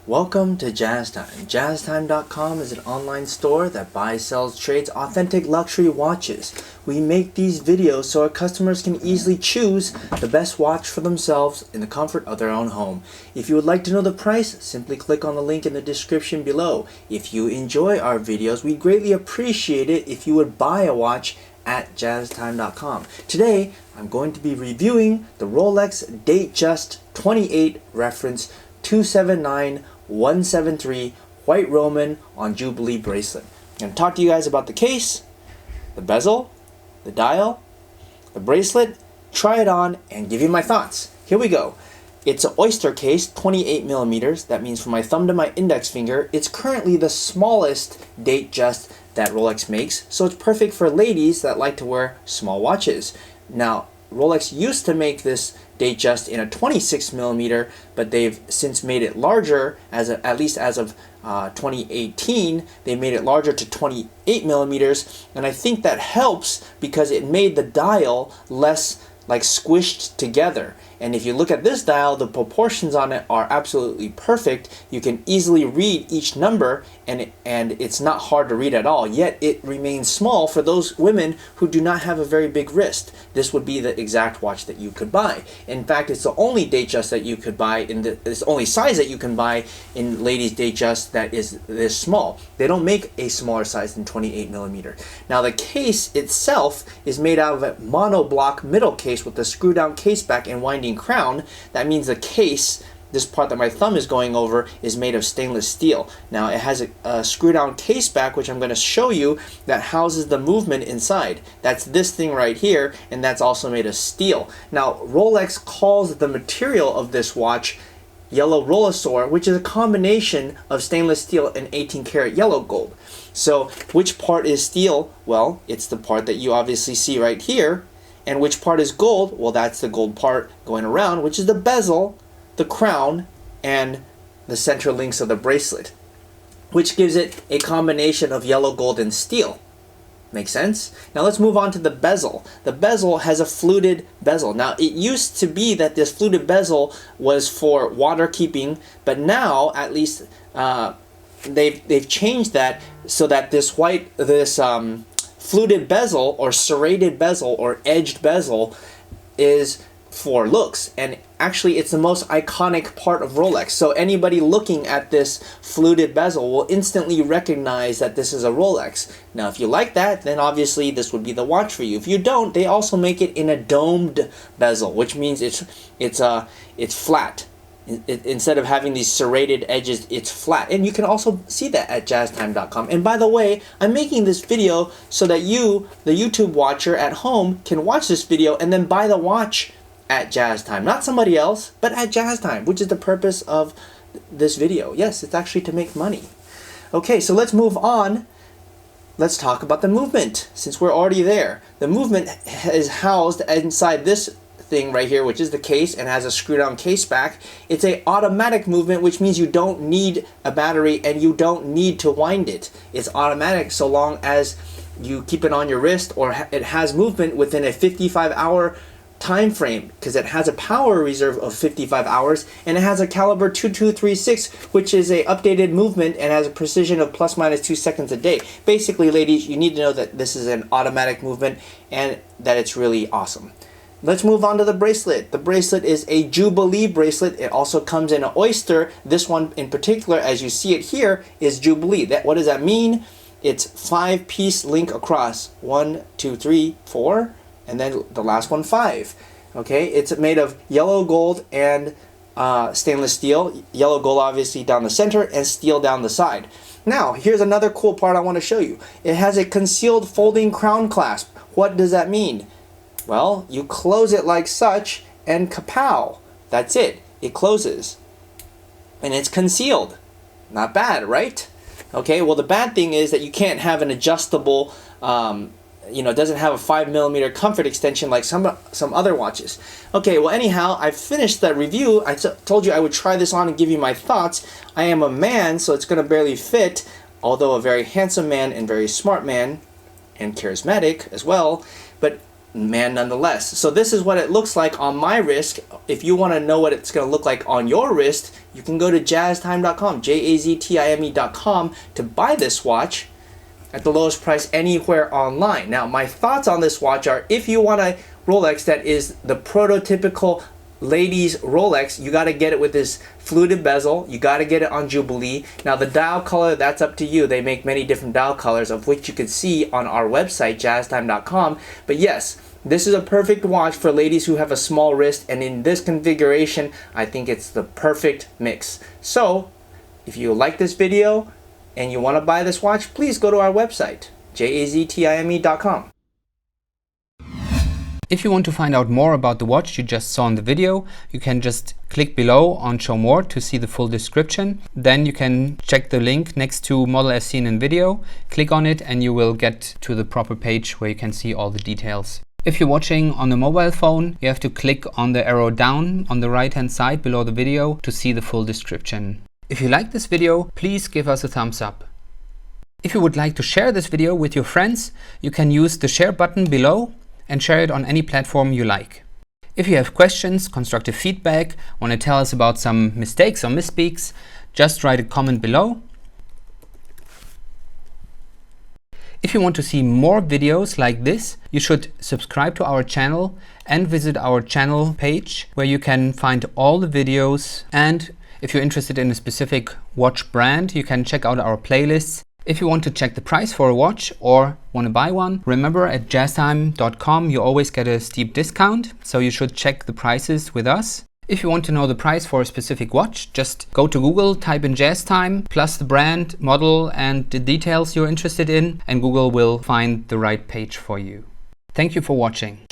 Welcome to JazzTime. JazzTime.com is an online store that buys, sells, trades authentic luxury watches. We make these videos so our customers can easily choose the best watch for themselves in the comfort of their own home. If you would like to know the price, simply click on the link in the description below. If you enjoy our videos, we'd greatly appreciate it if you would buy a watch at jazztime.com. Today, I'm going to be reviewing the Rolex Datejust 28 reference 279173 White Roman on Jubilee bracelet. I'm going to talk to you guys about the case, the bezel, the dial, the bracelet, try it on, and give you my thoughts. Here we go. It's an oyster case, 28 millimeters. That means from my thumb to my index finger. It's currently the smallest Datejust that Rolex makes, so it's perfect for ladies that like to wear small watches. Now, Rolex used to make this Datejust in a 26 millimeter, but they've since made it larger, at least as of 2018, they made it larger to 28 millimeters, and I think that helps because it made the dial less like squished together. And if you look at this dial, the proportions on it are absolutely perfect. You can easily read each number, and it's not hard to read at all, yet it remains small for those women who do not have a very big wrist. This would be the exact watch that you could buy. In fact, it's the only Datejust that you could buy it's the only size that you can buy in ladies' Datejust that is this small. They don't make a smaller size than 28 millimeter. Now the case itself is made out of a monoblock middle case with a screw down case back and winding crown. That means the case, this part that my thumb is going over, is made of stainless steel. Now it has a screw down case back, which I'm going to show you, that houses the movement inside. That's this thing right here, and that's also made of steel. Now Rolex calls the material of this watch yellow Rollosaur, which is a combination of stainless steel and 18 karat yellow gold. So which part is steel? Well, it's the part that you obviously see right here. And which part is gold? Well, that's the gold part going around, which is the bezel, the crown, and the center links of the bracelet, which gives it a combination of yellow, gold, and steel. Make sense? Now let's move on to the bezel. The bezel has a fluted bezel. Now it used to be that this fluted bezel was for water keeping, but now at least they've changed that so that this fluted bezel or serrated bezel or edged bezel is for looks, and actually it's the most iconic part of Rolex. So anybody looking at this fluted bezel will instantly recognize that this is a Rolex. Now if you like that, then obviously this would be the watch for you. If you don't, they also make it in a domed bezel, which means it's flat. Instead of having these serrated edges, it's flat. And you can also see that at jazztime.com. And by the way, I'm making this video so that you, the YouTube watcher at home, can watch this video and then buy the watch at JazzTime. Not somebody else, but at JazzTime, which is the purpose of this video. Yes, it's actually to make money. Okay, so let's move on. Let's talk about the movement, since we're already there. The movement is housed inside this thing right here, which is the case and has a screw down case back. It's a automatic movement, which means you don't need a battery and you don't need to wind it. It's automatic so long as you keep it on your wrist, or it has movement within a 55-hour time frame, because it has a power reserve of 55 hours and it has a caliber 2236, which is a updated movement and has a precision of plus minus 2 seconds a day. Basically, ladies, you need to know that this is an automatic movement and that it's really awesome. Let's move on to the bracelet. The bracelet is a Jubilee bracelet. It also comes in an oyster. This one in particular, as you see it here, is Jubilee. What does that mean? It's 5-piece link across. 1, 2, 3, 4, and then the last one 5. Okay, it's made of yellow gold and stainless steel. Yellow gold obviously down the center and steel down the side. Now, here's another cool part I want to show you. It has a concealed folding crown clasp. What does that mean? Well, you close it like such, and kapow! That's it. It closes. And it's concealed. Not bad, right? Okay, well the bad thing is that you can't have an adjustable, it doesn't have a 5 millimeter comfort extension like some other watches. Okay, well anyhow, I finished that review. I told you I would try this on and give you my thoughts. I am a man, so it's going to barely fit, although a very handsome man and very smart man, and charismatic as well. But man nonetheless. So this is what it looks like on my wrist. If you want to know what it's going to look like on your wrist, you can go to jazztime.com, JAZTIME.com, to buy this watch at the lowest price anywhere online. Now, my thoughts on this watch are, if you want a Rolex that is the prototypical ladies Rolex, you got to get it with this fluted bezel. You got to get it on Jubilee. Now the dial color, that's up to you. They make many different dial colors, of which you can see on our website, jazztime.com. But yes, this is a perfect watch for ladies who have a small wrist, and in this configuration, I think it's the perfect mix. So if you like this video and you want to buy this watch, please go to our website, JAZTIME.com. If you want to find out more about the watch you just saw in the video, you can just click below on Show More to see the full description. Then you can check the link next to model as seen in video, click on it, and you will get to the proper page where you can see all the details. If you're watching on a mobile phone, you have to click on the arrow down on the right hand side below the video to see the full description. If you like this video, please give us a thumbs up. If you would like to share this video with your friends, you can use the share button below and share it on any platform you like. If you have questions, constructive feedback, want to tell us about some mistakes or misspeaks, just write a comment below. If you want to see more videos like this, you should subscribe to our channel and visit our channel page where you can find all the videos. And if you're interested in a specific watch brand, you can check out our playlists. If you want to check the price for a watch or want to buy one, remember at jazztime.com you always get a steep discount, so you should check the prices with us. If you want to know the price for a specific watch, just go to Google, type in Jazz Time, plus the brand, model, and the details you're interested in, and Google will find the right page for you. Thank you for watching.